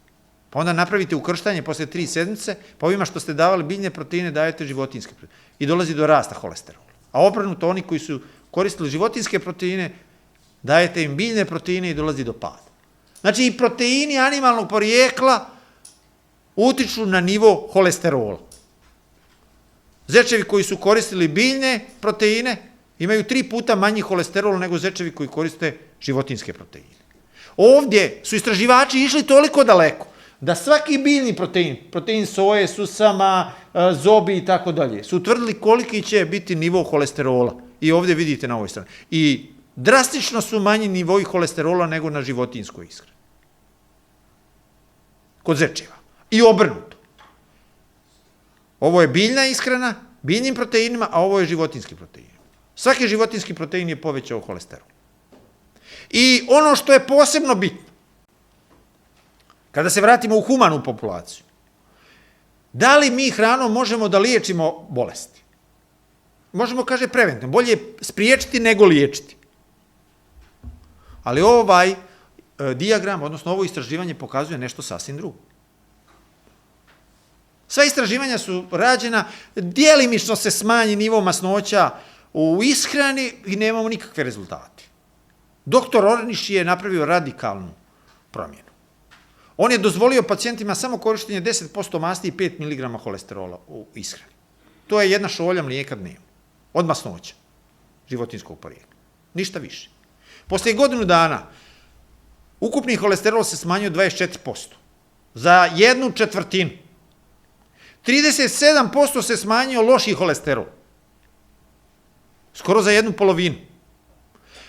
Pa onda napravite ukrštanje posle 3 sedmice, pa ovima što ste davali biljne proteine, dajete životinjske proteine. I dolazi do rasta holesterola. A obrnuto, oni koji su koristili životinjske proteine, dajete im biljne proteine i dolazi do pada. Znači, i proteini animalnog porijekla utiču na nivo holesterola. Zečevi koji su koristili biljne proteine imaju 3 puta manji holesterol nego zečevi koji koriste životinjske proteine. Ovdje su istraživači išli toliko daleko da svaki biljni protein soje, susama, zobi i tako dalje, su utvrdili koliki će biti nivo holesterola. I ovdje vidite na ovoj strani. I drastično su manji nivoi holesterola nego na životinjskoj ishrani. Kod zečeva. I obrnuto. Ovo je biljna ishrana, biljnim proteinima, a ovo je životinjski protein. Svaki životinjski protein je povećao holesterol. I ono što je posebno bitno, kada se vratimo u humanu populaciju, da li mi hranom možemo da liječimo bolesti? Možemo, kaže, preventivno. Bolje je spriječiti nego liječiti. Ali ovaj dijagram, odnosno ovo istraživanje pokazuje nešto sasvim drugo. Sva istraživanja su rađena, djelimično se smanji nivo masnoća u ishrani i nemamo nikakve rezultate. Doktor Orniš je napravio radikalnu promjenu. On je dozvolio pacijentima samo korištenje 10% masti i 5 mg holesterola u ishrani. To je 1 šolja mlijeka dnevno. Od masnoća životinjskog porijekla. Ništa više. Poslije godinu dana ukupni holesterol se smanjio 24%. Za 1/4. 37% se smanjio loši holesterol. Skoro za 1/2.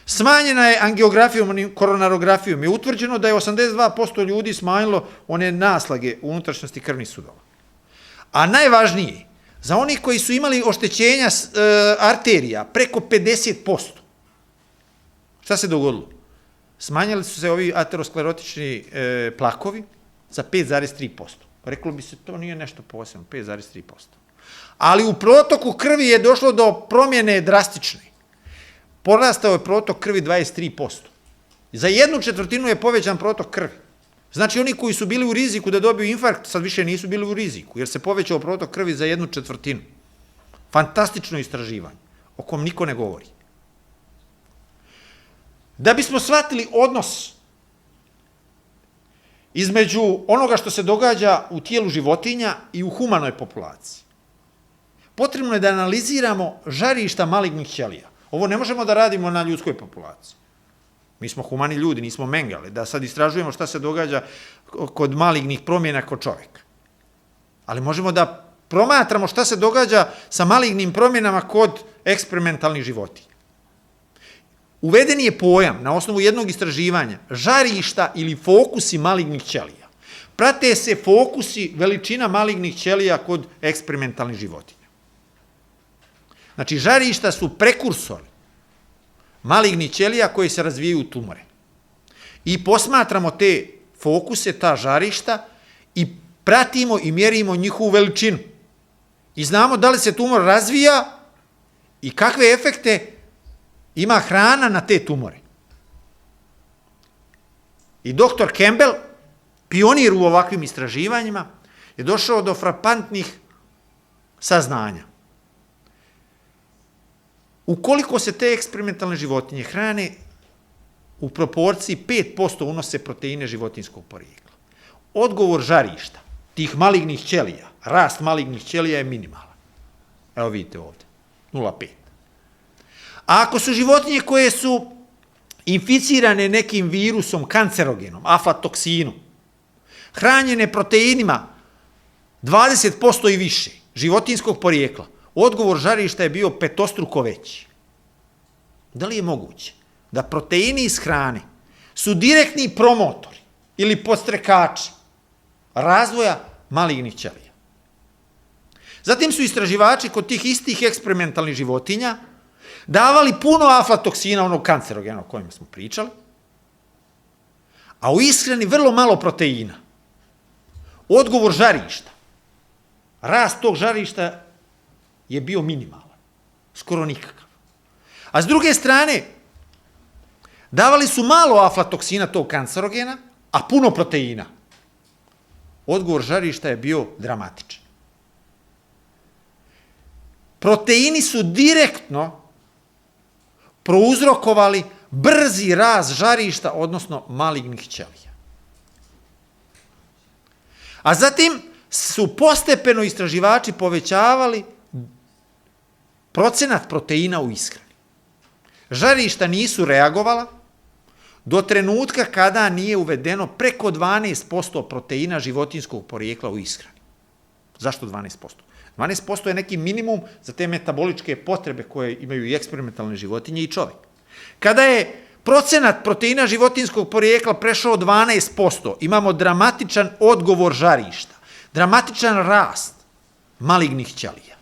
Smanjena je angiografijom i koronarografijom. Je utvrđeno da je 82% ljudi smanjilo one naslage u unutrašnjosti krvnih sudova. A najvažnije, za onih koji su imali oštećenja arterija preko 50%. Šta se dogodilo? Smanjili su se ovi aterosklerotični plakovi za 5,3%. Reklo bi se, to nije nešto posebno, 5,3%. Ali u protoku krvi je došlo do promjene drastične. Porastao je protok krvi 23%. Za 1/4 je povećan protok krvi. Znači, oni koji su bili u riziku da dobiju infarkt, sad više nisu bili u riziku, jer se povećao protok krvi za 1/4. Fantastično istraživanje, o kom niko ne govori. Da bismo shvatili odnos između onoga što se događa u tijelu životinja i u humanoj populaciji, potrebno je da analiziramo žarišta malignih ćelija. Ovo ne možemo da radimo na ljudskoj populaciji. Mi smo humani ljudi, nismo mengale, da sad istražujemo šta se događa kod malignih promjena kod čovjeka. Ali možemo da promatramo šta se događa sa malignim promjenama kod eksperimentalnih životinja. Uveden je pojam, na osnovu jednog istraživanja, žarišta ili fokusi malignih ćelija. Prate se fokusi veličina malignih ćelija kod eksperimentalnih životinja. Znači, žarišta su prekursori malignih ćelija koji se razvijaju u tumore. i posmatramo te fokuse, ta žarišta i pratimo i mjerimo njihovu veličinu. I znamo da li se tumor razvija i kakve efekte ima hrana na te tumore. I doktor Campbell, pionir u ovakvim istraživanjima, je došao do frapantnih saznanja. Ukoliko se te eksperimentalne životinje hrane, u proporciji 5% unose proteine životinjskog porijekla. Odgovor žarišta, tih malignih ćelija, rast malignih ćelija je minimalan. Evo vidite ovdje, 0,5. A ako su životinje koje su inficirane nekim virusom, kancerogenom, aflatoksinom, hranjene proteinima 20% i više životinjskog porijekla, odgovor žarišta je bio petostruko veći. Da li je moguće da proteini iz hrane su direktni promotori ili podstrekači razvoja malignih ćelija? Zatim su istraživači kod tih istih eksperimentalnih životinja davali puno aflatoksina, onog kancerogena o kojem smo pričali, a u ishrani vrlo malo proteina. Odgovor žarišta, rast tog žarišta je bio minimalan, skoro nikakav. A s druge strane, davali su malo aflatoksina tog kancerogena, a puno proteina. Odgovor žarišta je bio dramatičan. Proteini su direktno prouzrokovali brzi rast žarišta, odnosno malignih ćelija. A zatim su postepeno istraživači povećavali procenat proteina u ishrani. Žarišta nisu reagovala do trenutka kada nije uvedeno preko 12% proteina životinjskog porijekla u ishrani. Zašto 12%? 12% je neki minimum za te metaboličke potrebe koje imaju i eksperimentalne životinje i čovjek. Kada je procenat proteina životinjskog porijekla prešao 12%, imamo dramatičan odgovor žarišta, dramatičan rast malignih ćelija.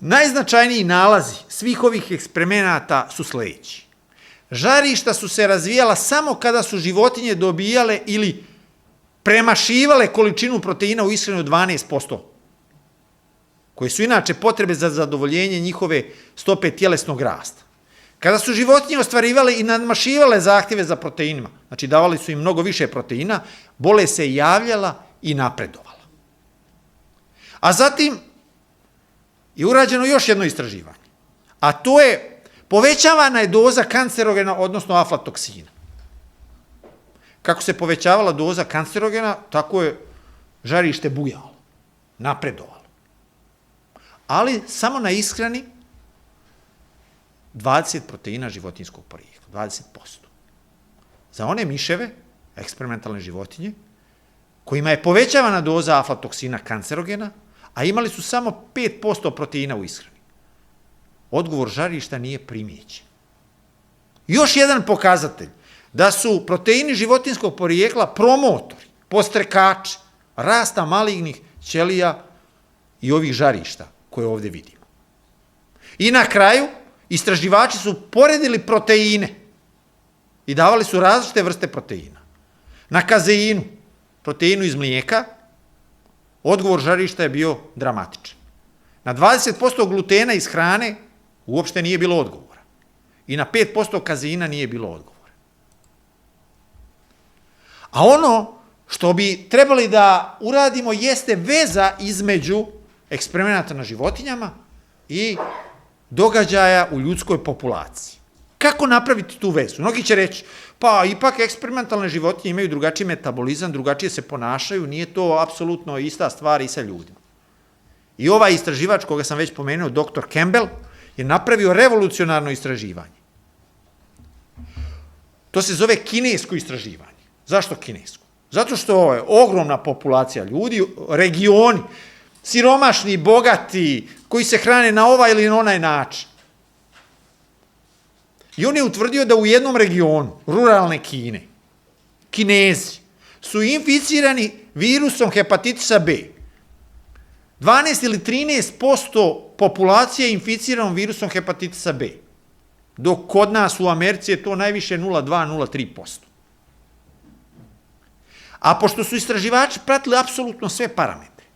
Najznačajniji nalazi svih ovih eksperimenata su sljedeći. Žarišta su se razvijala samo kada su životinje dobijale ili premašivale količinu proteina u ishrani od 12%, koje su inače potrebe za zadovoljenje njihove stope tjelesnog rasta. Kada su životinje ostvarivale i nadmašivale zahtjeve za proteinima, znači davali su im mnogo više proteina, bolest se javljala i napredovala. A zatim je urađeno još jedno istraživanje, a to je povećavana je doza kancerogena, odnosno aflatoksina. Kako se povećavala doza kancerogena, tako je žarište bujalo, napredovalo. Ali samo na ishrani 20 proteina životinjskog porijekla, 20%. Za one miševe, eksperimentalne životinje, kojima je povećavana doza aflatoksina kancerogena, a imali su samo 5% proteina u ishrani, odgovor žarišta nije primijećen. Još jedan pokazatelj da su proteini životinjskog porijekla promotori, podstrekači rasta malignih ćelija i ovih žarišta koje ovdje vidimo. I na kraju, istraživači su poredili proteine i davali su različite vrste proteina. Na kazeinu, proteinu iz mlijeka, odgovor žarišta je bio dramatičan. Na 20% glutena iz hrane uopšte nije bilo odgovora. I na 5% kazeina nije bilo odgovora. A ono što bi trebali da uradimo jeste veza između eksperimenata na životinjama i događaja u ljudskoj populaciji. Kako napraviti tu vezu? Mnogi će reći, pa ipak eksperimentalne životinje imaju drugačiji metabolizam, drugačije se ponašaju, nije to apsolutno ista stvar i sa ljudima. I ovaj istraživač, koga sam već pomenuo, dr. Campbell, je napravio revolucionarno istraživanje. To se zove kinesko istraživanje. Zašto kinesko? Zato što je ogromna populacija ljudi, regioni, siromašni, bogati, koji se hrane na ovaj ili na onaj način. I on je utvrdio da u jednom regionu, ruralne Kine, Kinezi, su inficirani virusom hepatitisa B. 12 ili 13% populacije je inficirano virusom hepatitisa B. dok kod nas u Americi je to najviše 0,2-0,3%. A pošto su istraživači pratili apsolutno sve parametre,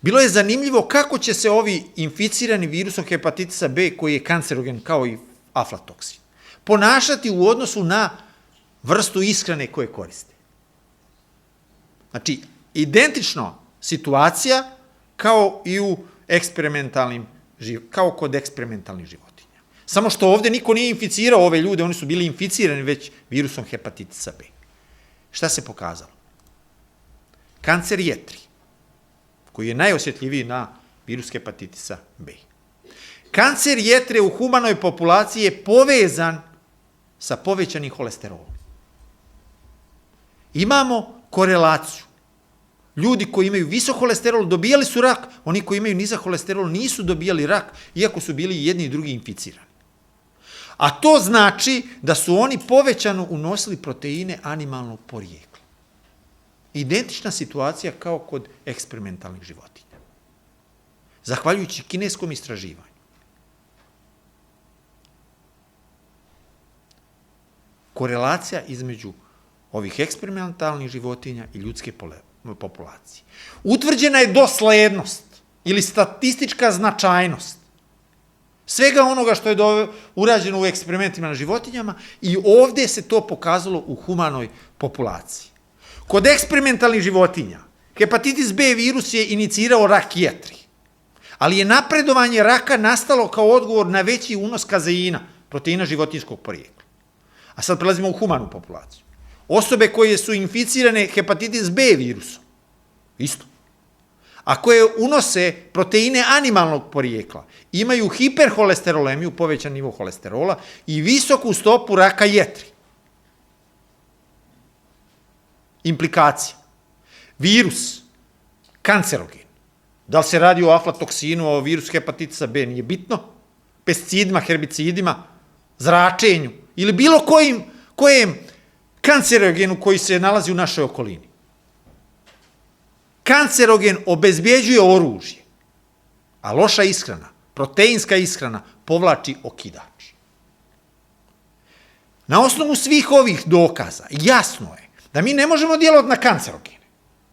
bilo je zanimljivo kako će se ovi inficirani virusom hepatitisa B, koji je kancerogen kao i aflatoksin, ponašati u odnosu na vrstu ishrane koje koriste. Znači, identično situacija kao i u kao kod eksperimentalnih životinja. Samo što ovde niko nije inficirao ove ljude, oni su bili inficirani već virusom hepatitisa B. Šta se pokazalo? Kancer jetre, koji je najosjetljiviji na virus hepatitisa B. Kancer jetre u humanoj populaciji je povezan sa povećanim holesterolom. Imamo korelaciju. Ljudi koji imaju visok holesterol dobijali su rak, oni koji imaju nizak holesterol nisu dobijali rak, iako su bili jedni i drugi inficirani. A to znači da su oni povećano unosili proteine animalnog porijekla. Identična situacija kao kod eksperimentalnih životinja. Zahvaljujući kineskom istraživanju. Korelacija između ovih eksperimentalnih životinja i ljudske populacije. Utvrđena je doslednost ili statistička značajnost svega onoga što je urađeno u eksperimentima na životinjama i ovde se to pokazalo u humanoj populaciji. Kod eksperimentalnih životinja hepatitis B virus je inicirao rak jetri, ali je napredovanje raka nastalo kao odgovor na veći unos kazeina, proteina životinjskog porijekla. A sad prelazimo u humanu populaciju. Osobe koje su inficirane hepatitis B virusom, isto. A koje unose proteine animalnog porijekla, imaju hiperholesterolemiju, povećan nivo holesterola i visoku stopu raka jetri. Implikacija. Virus, kancerogen. Da li se radi o aflatoksinu, o virusu hepatitisa B, nije bitno. Pesticidima, herbicidima, zračenju ili bilo kojem kancerogenu koji se nalazi u našoj okolini. Kancerogen obezbjeđuje oružje, a loša ishrana, proteinska ishrana, povlači okidač. Na osnovu svih ovih dokaza jasno je da mi ne možemo djelovati na kancerogene.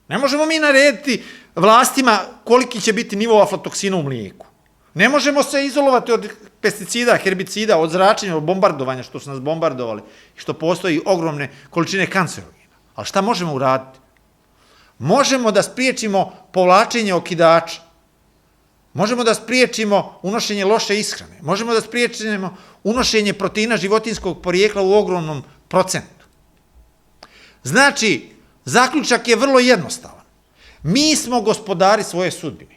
Ne možemo mi narediti vlastima koliki će biti nivo aflatoksina u mlijeku. Ne možemo se izolovati od pesticida, herbicida, od zračenja, od bombardovanja, što su nas bombardovali, i što postoji ogromne količine kancerogena. Ali šta možemo uraditi? Možemo da spriječimo povlačenje okidača. Možemo da spriječimo unošenje loše ishrane. Možemo da spriječimo unošenje proteina životinjskog porijekla u ogromnom procentu. Znači, zaključak je vrlo jednostavan. Mi smo gospodari svoje sudbine.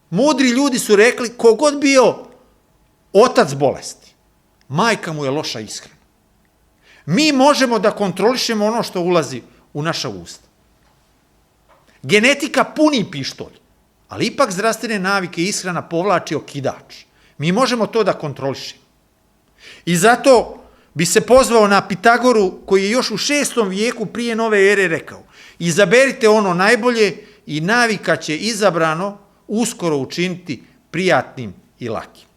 Mudri ljudi su rekli, kogod bio otac bolesti, majka mu je loša ishrana. Mi možemo da kontrolišemo ono što ulazi u naša usta. Genetika puni pištolj, ali ipak zdravstvene navike i ishrana povlači okidač. Mi možemo to da kontrolišemo. I zato bi se pozvao na Pitagoru, koji je još u 6. vijeku prije nove ere rekao: izaberite ono najbolje i navika će izabrano uskoro učiniti prijatnim i lakim.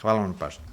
Hvala vam na pažnji.